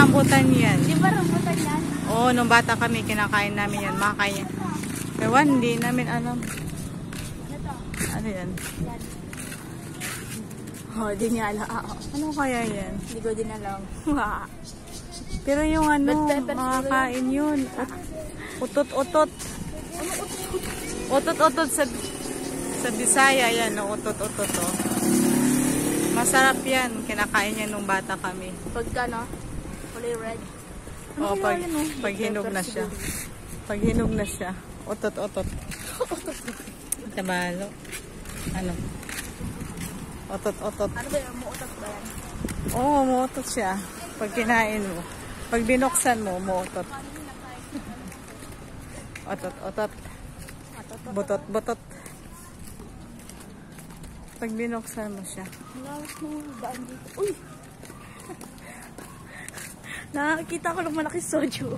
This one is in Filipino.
rambutan yan. Di ba rambutan yan? Oo, nung bata kami, kinakain namin yan. Makakain. Ewan, hindi namin alam. Ano yan? Oh, di niya alam. Ano kaya yan? Hindi ko din alam. Pero yung ano, makakain yun. Utot-utot. Utot-utot sa Bisaya yan. Utot-utot. Oh. Masarap yan. Kinakain yan nung bata kami. Pagka, no? Kulay red. O, pag hinog na siya. Pag hinog na siya. Utot-utot. Tabalo. Ano? Otot-otot. Ano ba yung muutot ba yan? Oo, muutot siya. Pag kinain mo. Pag binuksan mo, muutot. Otot-otot. Butot-butot. Pag binuksan mo siya. Lawas mo daan dito. Uy! Nakakita ko ng malaki soju.